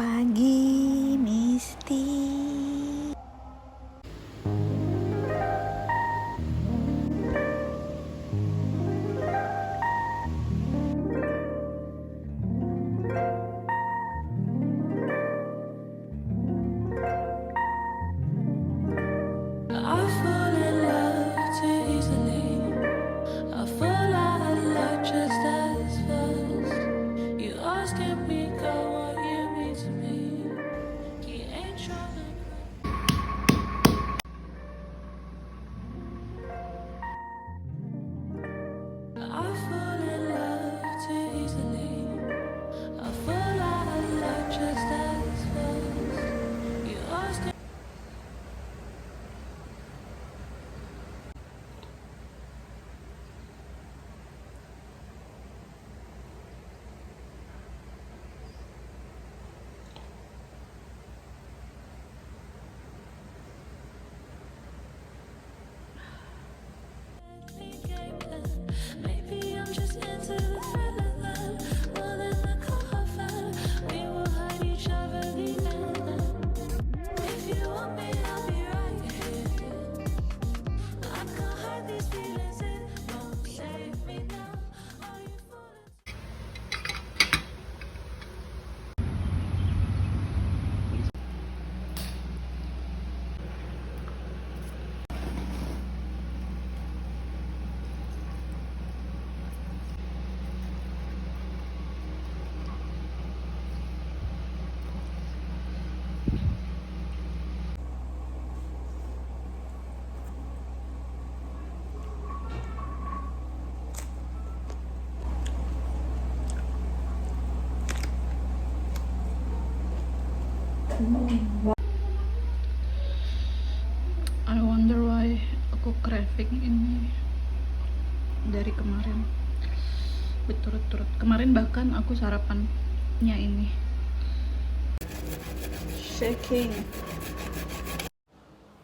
pagi, Misty. I fall in love too easily. I fall out of love just as fast. You asking me, girl, what you mean to me? You ain't tryna. I fall in love too easily. I fall out of love just as fast. You asking. Maybe I'm just into the thrill of them. More than the cover, we will hide each other the end. If you want me, I'll be right here. I can't hide these feelings, it won't save me now. Are you falling? I wonder why aku craving ini dari kemarin berturut-turut. Kemarin bahkan aku sarapannya ini shaking.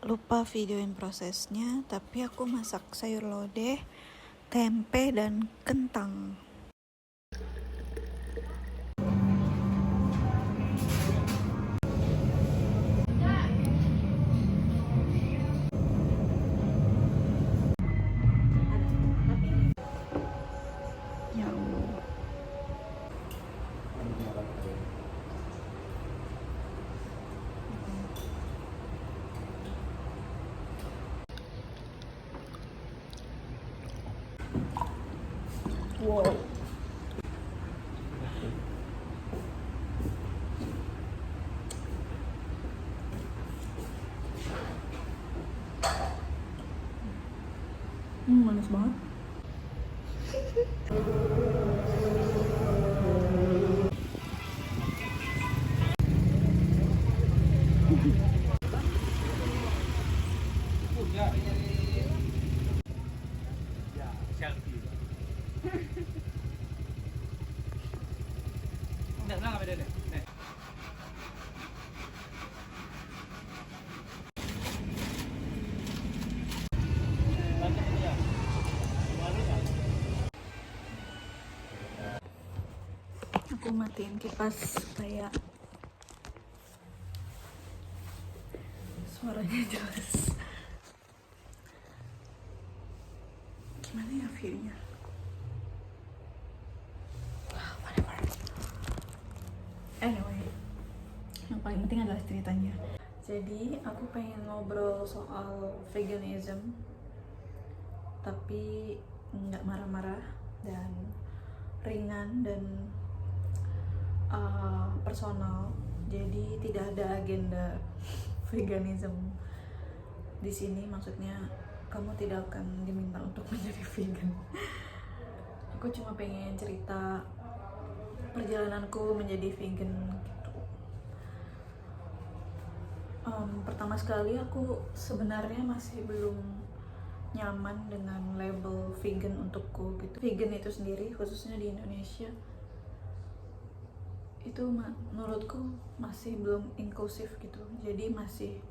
Lupa videoin prosesnya, tapi aku masak sayur lodeh, tempe, dan kentang. Ya Allah. Wow. Manis banget. Aku matiin kipas kayak suaranya jelas. Gimana ya view-nya? Whatever. Anyway, yang paling penting adalah ceritanya. Jadi aku pengen ngobrol soal veganism, tapi nggak marah-marah dan ringan dan personal. Jadi tidak ada agenda veganism di sini. Maksudnya kamu tidak akan diminta untuk menjadi vegan. Aku cuma pengen cerita perjalananku menjadi vegan gitu. Pertama sekali aku sebenarnya masih belum nyaman dengan label vegan untukku gitu. Vegan itu sendiri, khususnya di Indonesia, itu menurutku masih belum inklusif gitu. Jadi masih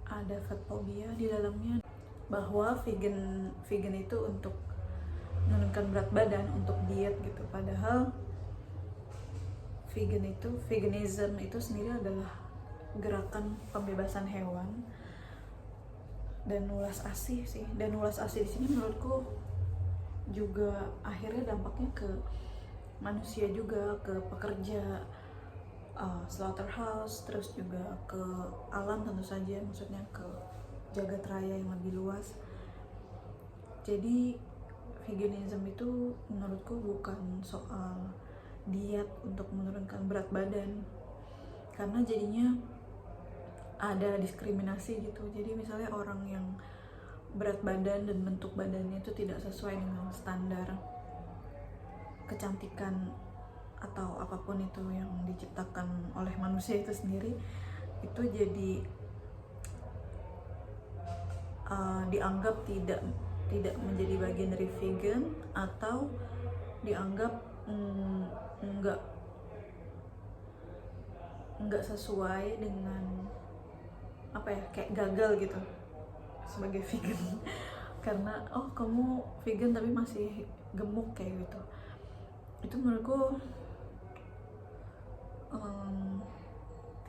ada fat phobia di dalamnya, bahwa vegan itu untuk menurunkan berat badan, untuk diet gitu. Padahal veganism itu sendiri adalah gerakan pembebasan hewan dan ulas asih sih. Dan ulas asih di sini menurutku juga akhirnya dampaknya ke manusia juga, ke pekerja slaughterhouse, terus juga ke alam tentu saja, maksudnya ke jagat raya yang lebih luas. Jadi veganism itu menurutku bukan soal diet untuk menurunkan berat badan, karena jadinya ada diskriminasi gitu. Jadi misalnya orang yang berat badan dan bentuk badannya itu tidak sesuai dengan standar kecantikan atau apapun itu yang diciptakan oleh manusia itu sendiri, itu jadi dianggap tidak menjadi bagian dari vegan, atau dianggap nggak sesuai dengan kayak gagal gitu sebagai vegan karena kamu vegan tapi masih gemuk kayak gitu. Itu menurutku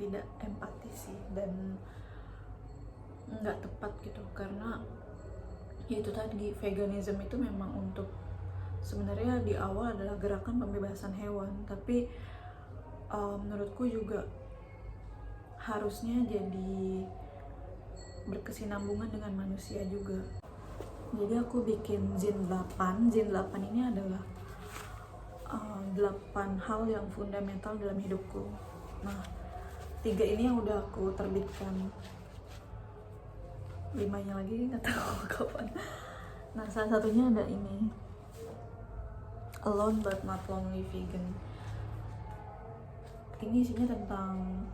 tidak empati sih, dan nggak tepat gitu, karena itu tadi, veganism itu memang untuk, sebenarnya di awal adalah gerakan pembebasan hewan, tapi menurutku juga harusnya jadi berkesinambungan dengan manusia juga. Jadi aku bikin Zin 8 ini adalah 8 hal yang fundamental dalam hidupku. Nah, 3 ini yang udah aku terbitkan, 5-nya lagi nggak tahu kapan. Nah, salah satunya ada ini, Alone but not lonely vegan. Ini isinya tentang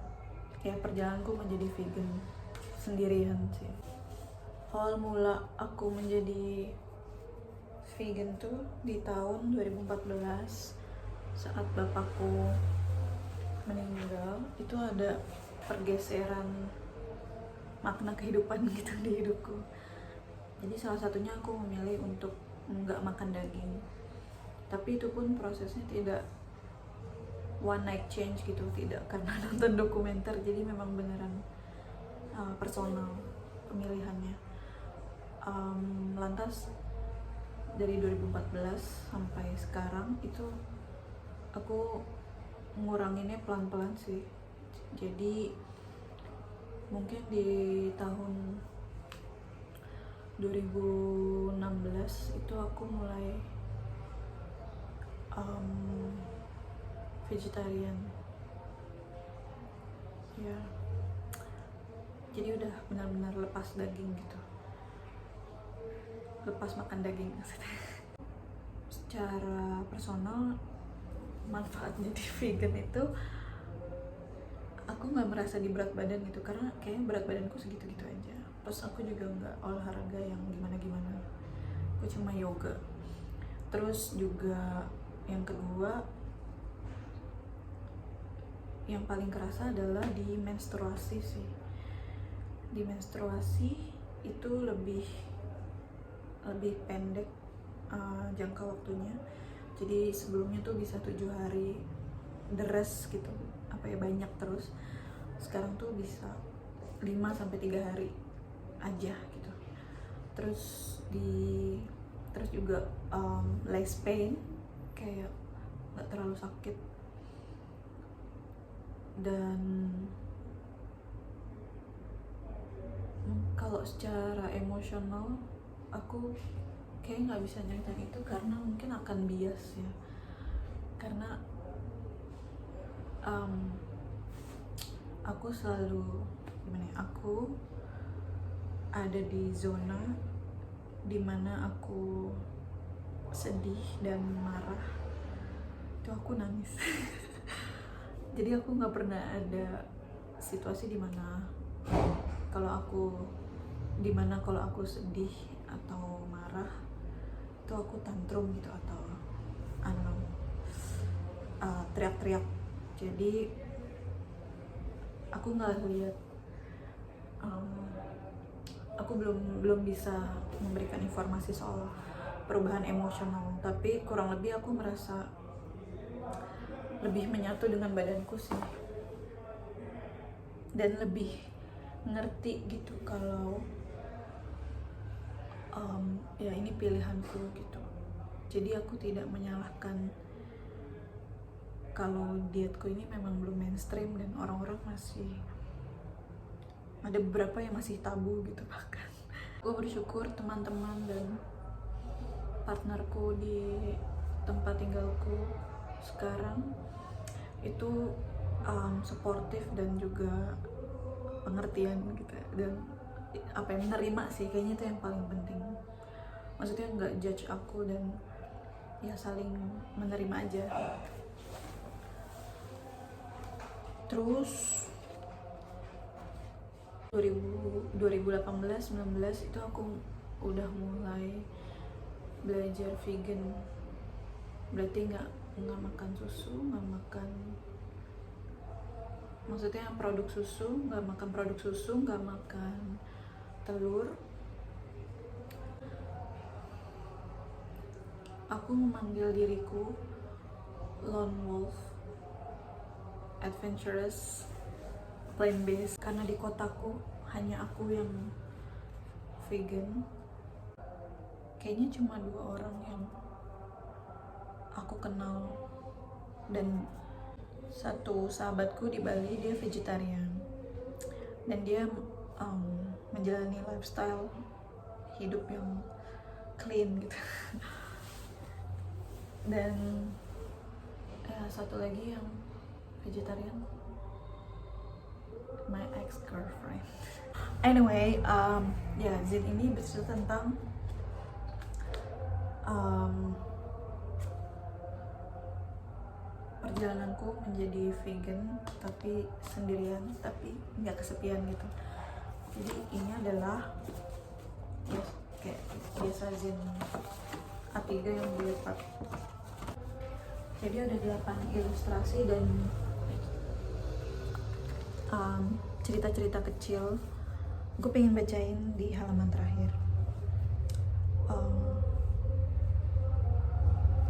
perjalananku menjadi vegan sendirian sih. Awal mula aku menjadi vegan tuh di tahun 2014 saat bapakku meninggal. Itu ada pergeseran makna kehidupan gitu di hidupku. Jadi salah satunya aku memilih untuk nggak makan daging, tapi itu pun prosesnya tidak one night change gitu, tidak karena nonton dokumenter. Jadi memang beneran personal pemilihannya. Lantas dari 2014 sampai sekarang itu aku nguranginnya pelan-pelan sih. Jadi mungkin di tahun 2016 itu aku mulai vegetarian ya. Jadi udah benar-benar lepas daging gitu, lepas makan daging maksudnya. Secara personal, manfaat jadi vegan itu aku nggak merasa di berat badan gitu, karena kayaknya berat badanku segitu-gitu aja. Terus aku juga nggak olahraga yang gimana-gimana, aku cuma yoga. Terus juga yang kedua, yang paling kerasa adalah di menstruasi sih. Di menstruasi itu lebih pendek jangka waktunya. Jadi sebelumnya tuh bisa 7 hari deres gitu, banyak terus. Sekarang tuh bisa 5-3 hari aja gitu. Terus juga less pain, kayak nggak terlalu sakit. Dan kalau secara emosional aku kayak nggak bisa nyeritain itu, karena mungkin akan bias ya. Karena aku selalu aku ada di zona dimana aku sedih dan marah itu aku nangis. Jadi aku nggak pernah ada situasi dimana kalau aku sedih atau marah itu aku tantrum gitu atau teriak-teriak. Jadi aku nggak lihat, aku belum bisa memberikan informasi soal perubahan emosional, tapi kurang lebih aku merasa lebih menyatu dengan badanku sih, dan lebih ngerti gitu kalau ya ini pilihanku gitu. Jadi aku tidak menyalahkan kalau dietku ini memang belum mainstream dan orang-orang masih ada beberapa yang masih tabu gitu bahkan. Gue bersyukur teman-teman dan partnerku di tempat tinggalku sekarang itu suportif dan juga pengertian gitu, dan apa yang menerima sih, kayaknya itu yang paling penting. Maksudnya nggak judge aku dan ya saling menerima aja. Terus 2018-19 itu aku udah mulai belajar vegan. Berarti nggak makan susu, nggak makan, maksudnya produk susu, nggak makan produk susu, nggak makan telur. Aku memanggil diriku lone wolf, adventurous, plant-based, karena di kotaku hanya aku yang vegan. Kayaknya cuma 2 orang yang aku kenal, dan satu sahabatku di Bali dia vegetarian dan dia menjalani lifestyle hidup yang clean gitu. Dan ya satu lagi yang vegetarian, my ex-girlfriend. Anyway, ya Zin ini bercerita tentang perjalananku menjadi vegan tapi sendirian, tapi nggak kesepian gitu. Jadi ini adalah ya kayak biasa Zin A3 yang dilipat. Jadi ada 8 ilustrasi dan cerita-cerita kecil. Gue pengen bacain di halaman terakhir.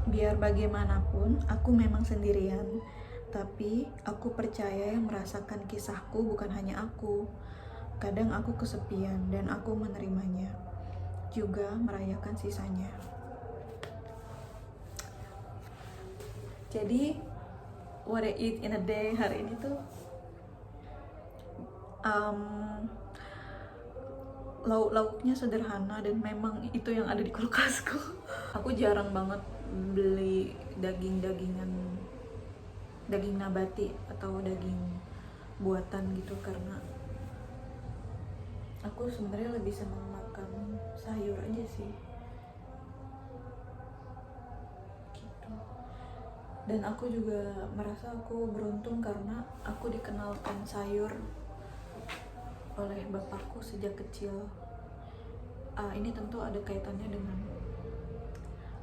Biar bagaimanapun, aku memang sendirian, tapi aku percaya yang merasakan kisahku bukan hanya aku. Kadang aku kesepian dan aku menerimanya, juga merayakan sisanya. Jadi, what I eat in a day hari ini tuh lauk-lauknya sederhana dan memang itu yang ada di kulkasku. Aku jarang banget beli daging nabati atau daging buatan gitu, karena aku sebenarnya lebih senang makan sayur aja sih gitu. Dan aku juga merasa aku beruntung karena aku dikenalkan sayur oleh bapakku sejak kecil. Ini tentu ada kaitannya dengan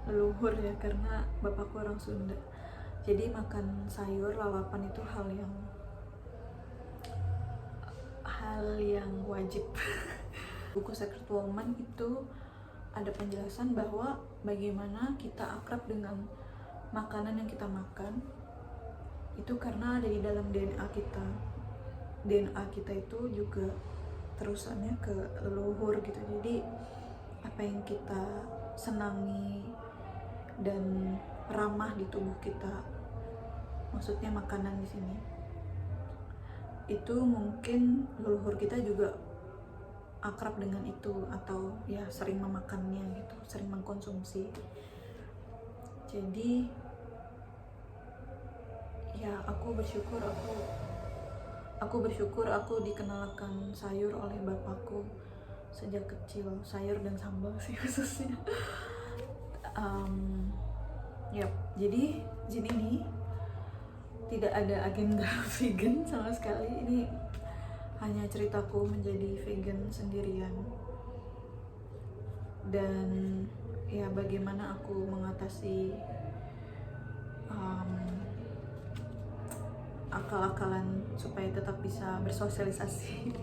leluhur ya, karena bapakku orang Sunda. Jadi makan sayur, lalapan itu hal yang wajib. Buku Secret Woman itu ada penjelasan bahwa bagaimana kita akrab dengan makanan yang kita makan itu karena ada di dalam DNA kita. DNA kita itu juga terusannya ke leluhur gitu. Jadi apa yang kita senangi dan ramah di tubuh kita, maksudnya makanan di sini, itu mungkin leluhur kita juga akrab dengan itu atau ya sering memakannya gitu, sering mengkonsumsi. Jadi ya aku bersyukur aku dikenalkan sayur oleh bapakku sejak kecil, sayur dan sambal sih khususnya. Jadi Zin ini tidak ada agenda vegan sama sekali. Ini hanya ceritaku menjadi vegan sendirian dan ya bagaimana aku mengatasi akal-akalan supaya tetap bisa bersosialisasi.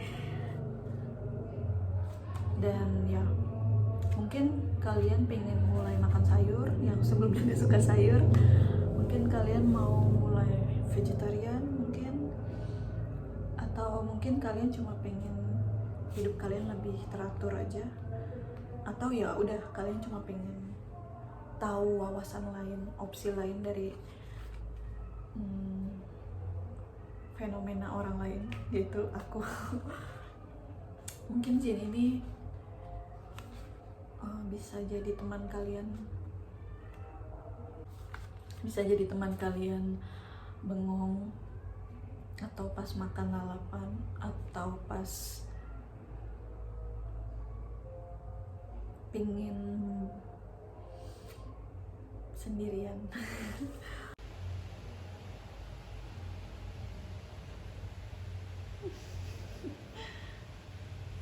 Dan ya mungkin kalian pengen mulai makan sayur yang sebelumnya gak suka sayur, mungkin mungkin kalian mau mulai vegetarian mungkin, atau mungkin kalian cuma pengen hidup kalian lebih teratur aja, atau ya udah kalian cuma pengen tahu wawasan lain, opsi lain dari fenomena orang lain, yaitu aku. Mungkin Jin ini bisa jadi teman kalian, bengong, atau pas makan lalapan, atau pas pingin sendirian.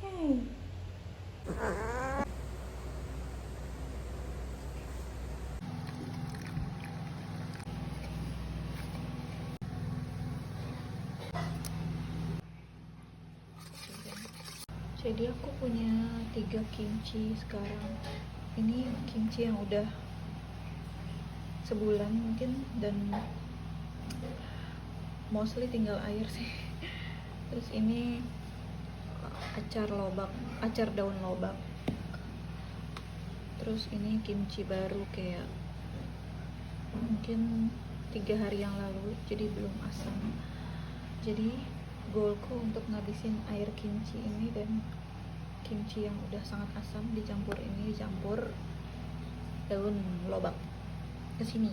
Hey. Jadi aku punya 3 kimchi sekarang. Ini kimchi yang udah sebulan mungkin, dan mostly tinggal air sih. Terus ini acar daun lobak. Terus ini kimchi baru kayak mungkin 3 hari yang lalu, jadi belum asam. Jadi goalku untuk ngabisin air kimchi ini dan kimchi yang udah sangat asam dicampur daun lobak ke sini.